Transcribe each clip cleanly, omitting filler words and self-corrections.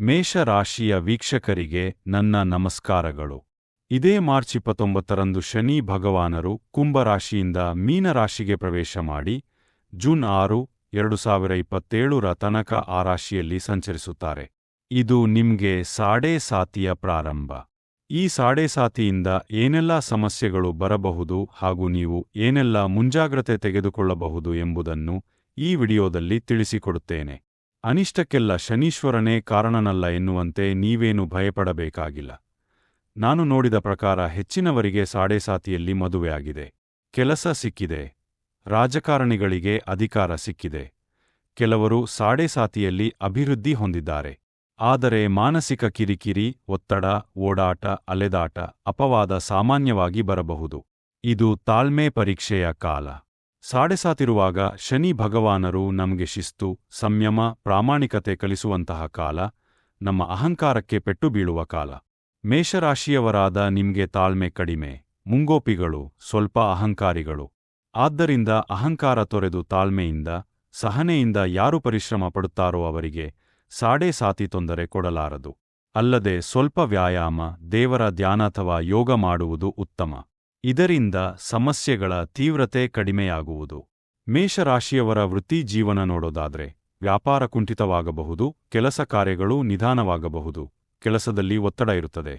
ಮೇಷರಾಶಿಯ ವೀಕ್ಷಕರಿಗೆ ನನ್ನ ನಮಸ್ಕಾರಗಳು. ಇದೇ ಮಾರ್ಚ್ 29ರಂದು ಶನಿ ಭಗವಾನರು ಕುಂಭರಾಶಿಯಿಂದ ಮೀನರಾಶಿಗೆ ಪ್ರವೇಶ ಮಾಡಿ ಜೂನ್ 6, 2027ರ ತನಕ ಆ ರಾಶಿಯಲ್ಲಿ ಸಂಚರಿಸುತ್ತಾರೆ. ಇದು ನಿಮ್ಗೆ ಸಾಡೆ ಸಾತಿಯ ಪ್ರಾರಂಭ. ಈ ಸಾಡೆ ಸಾತಿಯಿಂದ ಏನೆಲ್ಲ ಸಮಸ್ಯೆಗಳು ಬರಬಹುದು ಹಾಗೂ ನೀವು ಏನೆಲ್ಲ ಮುಂಜಾಗ್ರತೆ ತೆಗೆದುಕೊಳ್ಳಬಹುದು ಎಂಬುದನ್ನು ಈ ವಿಡಿಯೋದಲ್ಲಿ ತಿಳಿಸಿಕೊಡುತ್ತೇನೆ. ಅನಿಷ್ಟಕ್ಕೆಲ್ಲ ಶನೀಶ್ವರನೇ ಕಾರಣನಲ್ಲ ಎನ್ನುವಂತೆ ನೀವೇನು ಭಯಪಡಬೇಕಾಗಿಲ್ಲ. ನಾನು ನೋಡಿದ ಪ್ರಕಾರ ಹೆಚ್ಚಿನವರಿಗೆ ಸಾಡೆ ಸಾತಿಯಲ್ಲಿ ಮದುವೆಯಾಗಿದೆ, ಕೆಲಸ ಸಿಕ್ಕಿದೆ, ರಾಜಕಾರಣಿಗಳಿಗೆ ಅಧಿಕಾರ ಸಿಕ್ಕಿದೆ. ಕೆಲವರು ಸಾಡೆ ಸಾತಿಯಲ್ಲಿ ಅಭಿವೃದ್ಧಿ ಹೊಂದಿದ್ದಾರೆ. ಆದರೆ ಮಾನಸಿಕ ಕಿರಿಕಿರಿ, ಒತ್ತಡ, ಓಡಾಟ, ಅಲೆದಾಟ, ಅಪವಾದ ಸಾಮಾನ್ಯವಾಗಿ ಬರಬಹುದು. ಇದು ತಾಳ್ಮೆ ಪರೀಕ್ಷೆಯ ಕಾಲ. ಸಾಡೆಸಾತಿರುವಾಗ ಶನಿ ಭಗವಾನರು ನಮಗೆ ಶಿಸ್ತು, ಸಂಯಮ, ಪ್ರಾಮಾಣಿಕತೆ ಕಲಿಸುವಂತಹ ಕಾಲ, ನಮ್ಮ ಅಹಂಕಾರಕ್ಕೆ ಪೆಟ್ಟು ಬೀಳುವ ಕಾಲ. ಮೇಷರಾಶಿಯವರಾದ ನಿಮ್ಗೆ ತಾಳ್ಮೆ ಕಡಿಮೆ, ಮುಂಗೋಪಿಗಳು, ಸ್ವಲ್ಪ ಅಹಂಕಾರಿಗಳು. ಆದ್ದರಿಂದ ಅಹಂಕಾರ ತೊರೆದು ತಾಳ್ಮೆಯಿಂದ, ಸಹನೆಯಿಂದ ಯಾರು ಪರಿಶ್ರಮ ಪಡುತ್ತಾರೋ ಅವರಿಗೆ ಸಾಡೆ ಸಾತಿ ತೊಂದರೆ ಕೊಡಲಾರದು. ಅಲ್ಲದೆ ಸ್ವಲ್ಪ ವ್ಯಾಯಾಮ, ದೇವರ ಧ್ಯಾನ ಅಥವಾ ಯೋಗ ಮಾಡುವುದು ಉತ್ತಮ. ಇದರಿಂದ ಸಮಸ್ಯೆಗಳ ತೀವ್ರತೆ ಕಡಿಮೆಯಾಗುವುದು. ಮೇಷರಾಶಿಯವರ ವೃತ್ತಿ ಜೀವನ ನೋಡೋದಾದ್ರೆ ವ್ಯಾಪಾರ ಕುಂಠಿತವಾಗಬಹುದು, ಕೆಲಸ ಕಾರ್ಯಗಳು ನಿಧಾನವಾಗಬಹುದು, ಕೆಲಸದಲ್ಲಿ ಒತ್ತಡ ಇರುತ್ತದೆ.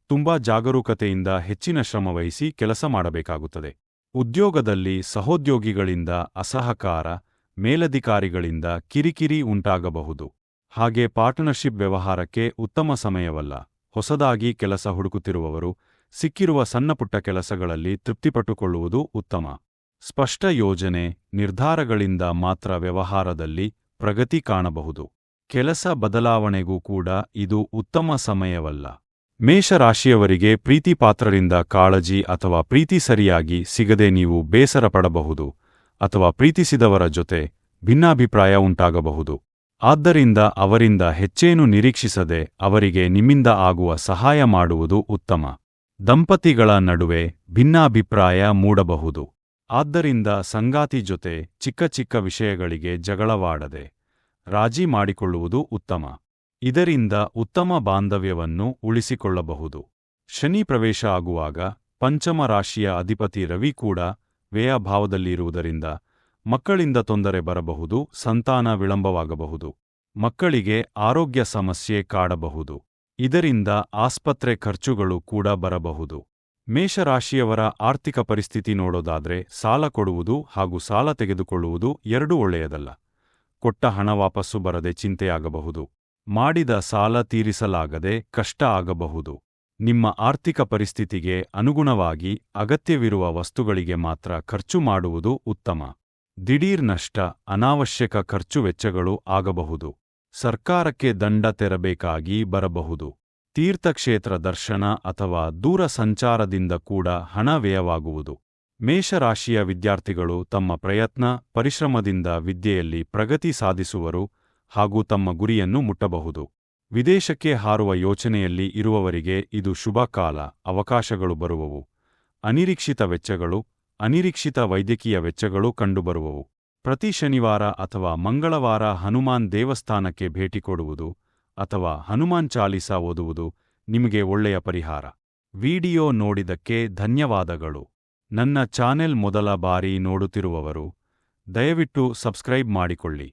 ತುಂಬಾ ಜಾಗರೂಕತೆಯಿಂದ ಹೆಚ್ಚಿನ ಶ್ರಮ ವಹಿಸಿ ಕೆಲಸ ಮಾಡಬೇಕಾಗುತ್ತದೆ. ಉದ್ಯೋಗದಲ್ಲಿ ಸಹೋದ್ಯೋಗಿಗಳಿಂದ ಅಸಹಕಾರ, ಮೇಲಧಿಕಾರಿಗಳಿಂದ ಕಿರಿಕಿರಿ ಉಂಟಾಗಬಹುದು. ಹಾಗೆ ಪಾರ್ಟ್ನರ್ಶಿಪ್ ವ್ಯವಹಾರಕ್ಕೆ ಉತ್ತಮ ಸಮಯವಲ್ಲ. ಹೊಸದಾಗಿ ಕೆಲಸ ಹುಡುಕುತ್ತಿರುವವರು ಸಿಕ್ಕಿರುವ ಸಣ್ಣಪುಟ್ಟ ಕೆಲಸಗಳಲ್ಲಿ ತೃಪ್ತಿಪಟ್ಟುಕೊಳ್ಳುವುದು ಉತ್ತಮ. ಸ್ಪಷ್ಟ ಯೋಜನೆ, ನಿರ್ಧಾರಗಳಿಂದ ಮಾತ್ರ ವ್ಯವಹಾರದಲ್ಲಿ ಪ್ರಗತಿ ಕಾಣಬಹುದು. ಕೆಲಸ ಬದಲಾವಣೆಗೂ ಕೂಡ ಇದು ಉತ್ತಮ ಸಮಯವಲ್ಲ. ಮೇಷರಾಶಿಯವರಿಗೆ ಪ್ರೀತಿಪಾತ್ರರಿಂದ ಕಾಳಜಿ ಅಥವಾ ಪ್ರೀತಿ ಸರಿಯಾಗಿ ಸಿಗದೆ ನೀವು ಬೇಸರ ಪಡಬಹುದು ಅಥವಾ ಪ್ರೀತಿಸಿದವರ ಜೊತೆ ಭಿನ್ನಾಭಿಪ್ರಾಯ ಉಂಟಾಗಬಹುದು. ಆದ್ದರಿಂದ ಅವರಿಂದ ಹೆಚ್ಚೇನು ನಿರೀಕ್ಷಿಸದೆ ಅವರಿಗೆ ನಿಮ್ಮಿಂದ ಆಗುವ ಸಹಾಯ ಮಾಡುವುದು ಉತ್ತಮ. ದಂಪತಿಗಳ ನಡುವೆ ಭಿನ್ನಾಭಿಪ್ರಾಯ ಮೂಡಬಹುದು. ಆದ್ದರಿಂದ ಸಂಗಾತಿ ಜೊತೆ ಚಿಕ್ಕ ಚಿಕ್ಕ ವಿಷಯಗಳಿಗೆ ಜಗಳವಾಡದೆ ರಾಜಿ ಮಾಡಿಕೊಳ್ಳುವುದು ಉತ್ತಮ. ಇದರಿಂದ ಉತ್ತಮ ಬಾಂಧವ್ಯವನ್ನು ಉಳಿಸಿಕೊಳ್ಳಬಹುದು. ಶನಿ ಪ್ರವೇಶ ಆಗುವಾಗ ಪಂಚಮ ರಾಶಿಯ ಅಧಿಪತಿ ರವಿ ಕೂಡ ವ್ಯಯಭಾವದಲ್ಲಿರುವುದರಿಂದ ಮಕ್ಕಳಿಂದ ತೊಂದರೆ ಬರಬಹುದು, ಸಂತಾನ ವಿಳಂಬವಾಗಬಹುದು. ಮಕ್ಕಳಿಗೆ ಆರೋಗ್ಯ ಸಮಸ್ಯೆ ಕಾಡಬಹುದು. ಇದರಿಂದ ಆಸ್ಪತ್ರೆ ಖರ್ಚುಗಳು ಕೂಡ ಬರಬಹುದು. ಮೇಷರಾಶಿಯವರ ಆರ್ಥಿಕ ಪರಿಸ್ಥಿತಿ ನೋಡೋದಾದ್ರೆ ಸಾಲ ಕೊಡುವುದು ಹಾಗೂ ಸಾಲ ತೆಗೆದುಕೊಳ್ಳುವುದು ಎರಡೂ ಒಳ್ಳೆಯದಲ್ಲ. ಕೊಟ್ಟ ಹಣ ವಾಪಸ್ಸು ಬರದೆ ಚಿಂತೆಯಾಗಬಹುದು. ಮಾಡಿದ ಸಾಲ ತೀರಿಸಲಾಗದೆ ಕಷ್ಟ ಆಗಬಹುದು. ನಿಮ್ಮ ಆರ್ಥಿಕ ಪರಿಸ್ಥಿತಿಗೆ ಅನುಗುಣವಾಗಿ ಅಗತ್ಯವಿರುವ ವಸ್ತುಗಳಿಗೆ ಮಾತ್ರ ಖರ್ಚು ಮಾಡುವುದು ಉತ್ತಮ. ದಿಢೀರ್ ನಷ್ಟ, ಅನಾವಶ್ಯಕ ಖರ್ಚು ವೆಚ್ಚಗಳು ಆಗಬಹುದು. ಸರ್ಕಾರಕ್ಕೆ ದಂಡ ತೆರಬೇಕಾಗಿ ಬರಬಹುದು. ತೀರ್ಥಕ್ಷೇತ್ರ ದರ್ಶನ ಅಥವಾ ದೂರ ಸಂಚಾರದಿಂದ ಕೂಡ ಹಣ ವ್ಯಯವಾಗುವುದು. ಮೇಷರಾಶಿಯ ವಿದ್ಯಾರ್ಥಿಗಳು ತಮ್ಮ ಪ್ರಯತ್ನ, ಪರಿಶ್ರಮದಿಂದ ವಿದ್ಯೆಯಲ್ಲಿ ಪ್ರಗತಿ ಸಾಧಿಸುವರು ಹಾಗೂ ತಮ್ಮ ಗುರಿಯನ್ನು ಮುಟ್ಟಬಹುದು. ವಿದೇಶಕ್ಕೆ ಹಾರುವ ಯೋಚನೆಯಲ್ಲಿ ಇರುವವರಿಗೆ ಇದು ಶುಭ ಕಾಲ. ಅವಕಾಶಗಳು ಬರುವವು. ಅನಿರೀಕ್ಷಿತ ವೆಚ್ಚಗಳು, ಅನಿರೀಕ್ಷಿತ ವೈದ್ಯಕೀಯ ವೆಚ್ಚಗಳು ಕಂಡುಬರುವವು. ಪ್ರತಿ ಶನಿವಾರ ಅಥವಾ ಮಂಗಳವಾರ ಹನುಮಾನ್ ದೇವಸ್ಥಾನಕ್ಕೆ ಭೇಟಿ ಕೊಡುವುದು ಅಥವಾ ಹನುಮಾನ್ ಚಾಲೀಸಾ ಓದುವುದು ನಿಮಗೆ ಒಳ್ಳೆಯ ಪರಿಹಾರ. ವಿಡಿಯೋ ನೋಡಿದಕ್ಕೆ ಧನ್ಯವಾದಗಳು. ನನ್ನ ಚಾನೆಲ್ ಮೊದಲ ಬಾರಿ ನೋಡುತ್ತಿರುವವರು ದಯವಿಟ್ಟು ಸಬ್ಸ್ಕ್ರೈಬ್ ಮಾಡಿಕೊಳ್ಳಿ.